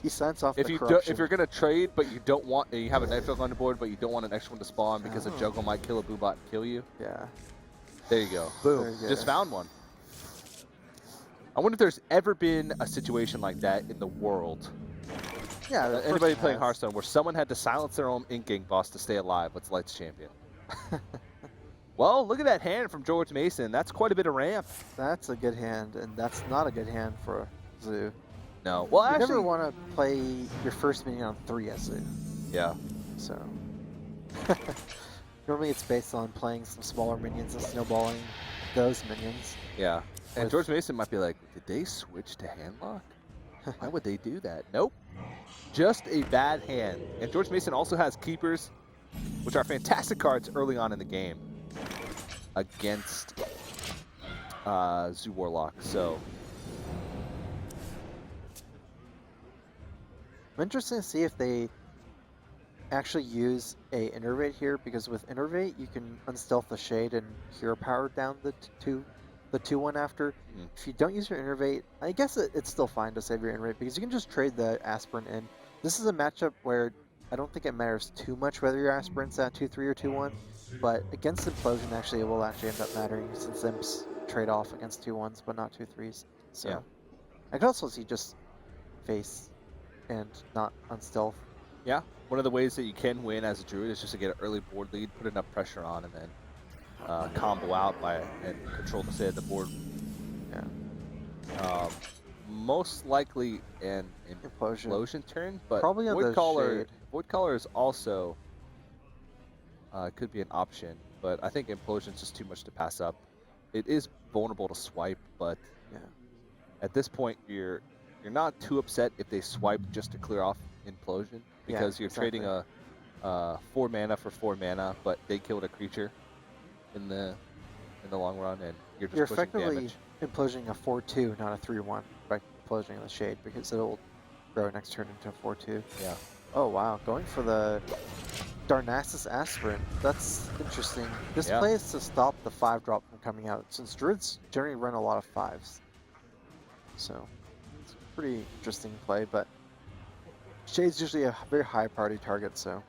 cents off if the you corruption. if you're gonna trade, but you don't want, you have a Night Juggle on the board, but you don't want an extra one to spawn because a Juggle might kill a Boobot and kill you. Yeah. There you go. Boom. There you go. Just found one. I wonder if there's ever been a situation like that in the world. Yeah. Anybody playing Hearthstone where someone had to silence their own Ink boss to stay alive? What's Light's champion? Well, look at that hand from George Mason. That's quite a bit of ramp. That's a good hand, and that's not a good hand for Zoo. No. Well, you actually, never want to play your first minion on 3 as Zoo. Yeah. So normally it's based on playing some smaller minions and snowballing those minions. Yeah. And George Mason might be like, did they switch to handlock? Why would they do that? Nope. Just a bad hand. And George Mason also has keepers, which are fantastic cards early on in the game against Zoo Warlock. So I'm interested to see if they actually use a Innervate here, because with Innervate you can unstealth the Shade and hero power down the 2/1 after. If you don't use your Innervate, I guess it's still fine to save your Innervate because you can just trade the Aspirin in. This is a matchup where I don't think it matters too much whether your Aspirin's at 2/3 or 2/1, but against Implosion actually it will actually end up mattering since Imps trade off against 2/1s but not 2/3s. So yeah. I could also see just face and not unstealth. Yeah, one of the ways that you can win as a Druid is just to get an early board lead, put enough pressure on, and then combo out and control the state of the board. Yeah. Most likely an Implosion turn, but probably on Void the Void Caller is also could be an option, but I think Implosion's just too much to pass up. It is vulnerable to swipe, but yeah. At this point you're not too upset if they swipe just to clear off Implosion, because you're trading a 4 mana for 4 mana, but they killed a creature in the long run, and you're just pushing effectively damage. Implosioning a 4/2, not a 3/1 by Implosioning the Shade, because it'll grow next turn into a 4/2. Yeah. Oh wow, going for the Darnassus Aspirin. That's interesting. This play is to stop the 5-drop from coming out, since Druids generally run a lot of 5s. So it's a pretty interesting play, but Shade's usually a very high priority target, so.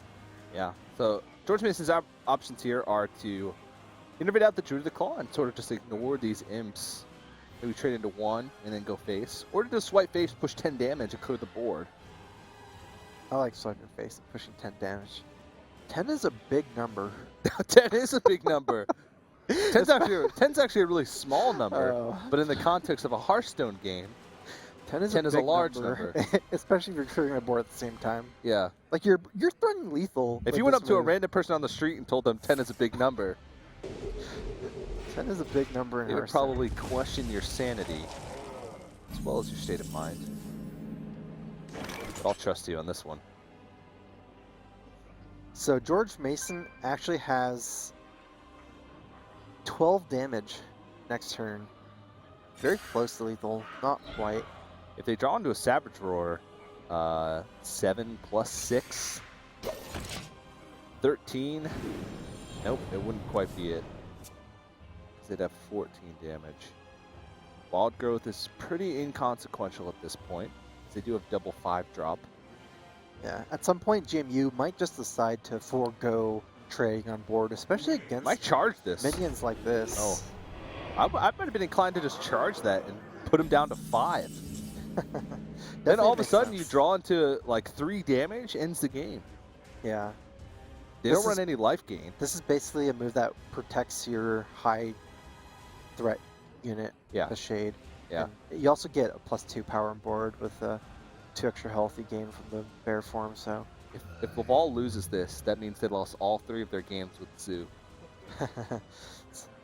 Yeah. So George Mason's options here are to innovate out the Druid of the Claw and sort of just ignore these Imps. Maybe trade into 1 and then go face. Or to just swipe face, push 10 damage and clear the board. I like swiping face and pushing 10 damage. 10 is a big number. 10 is a big number. 10's actually a really small number, but in the context of a Hearthstone game, 10 is a large number. Especially if you're clearing a board at the same time. Yeah. Like you're throwing lethal. If you went up to a random person on the street and told them 10 is a big number, 10 is a big number in it would Hearthstone. probably question your sanity as well as your state of mind. But I'll trust you on this one. So George Mason actually has 12 damage next turn. Very close to lethal, not quite. If they draw into a Savage Roar, 7 plus 6, 13. Nope, it wouldn't quite be it. They'd have 14 damage. Wild Growth is pretty inconsequential at this point. They do have double 5-drop. Yeah, at some point GMU might just decide to forego trading on board, especially against might charge this. minions like this. Oh, I might have been inclined to just charge that and put him down to 5. Then all of a sudden you draw into like 3 damage, ends the game. Yeah. They don't run any life gain. This is basically a move that protects your high threat unit, the Shade. Yeah. And you also get a +2 power on board with 2 extra health you gain from the bear form, so. If Laval loses this, that means they lost all 3 of their games with Zoo.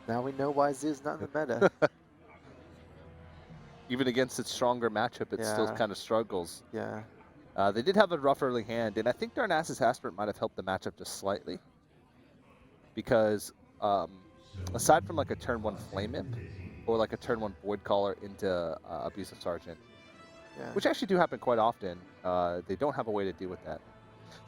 Now we know why Zoo's not in the meta. Even against its stronger matchup, it still kind of struggles. Yeah. They did have a rough early hand, and I think Darnassus Aspirant might have helped the matchup just slightly. Because aside from like a turn 1 Flame Imp, or like a turn 1 Void Caller into Abusive Sergeant, which actually do happen quite often, they don't have a way to deal with that.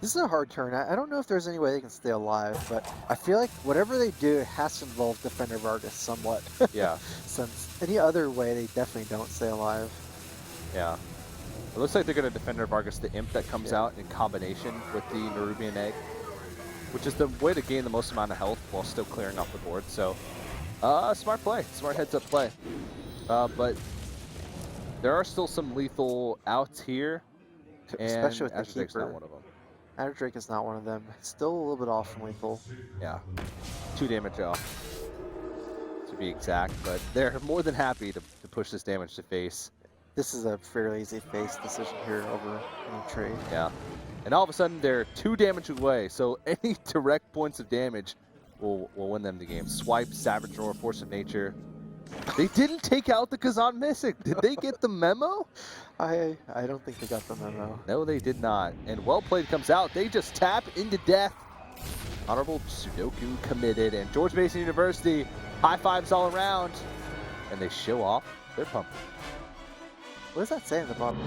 This is a hard turn. I don't know if there's any way they can stay alive, but I feel like whatever they do, it has to involve Defender Vargas somewhat. Yeah. Since any other way, they definitely don't stay alive. Yeah. It looks like they're going to defend Vargas the Imp that comes out in combination with the Nerubian Egg, which is the way to gain the most amount of health while still clearing off the board. So, smart play, smart heads-up play. But there are still some lethal outs here, and especially with the Azure Drake's not keeper. one of them. Azure Drake is not one of them. It's still a little bit off from lethal. Yeah, 2 damage off, to be exact, but they're more than happy to push this damage to face. This is a fairly easy face decision here over any trade. Yeah, and all of a sudden they're 2 damage away, so any direct points of damage will win them the game. Swipe, Savage Roar, Force of Nature. They didn't take out the Kazan Mystic. Did they get the memo? I don't think they got the memo. No, they did not. And Well Played comes out. They just tap into death. Honorable Sudoku committed, and George Mason University, high fives all around, and they show off their pump. What does that say in the bottom?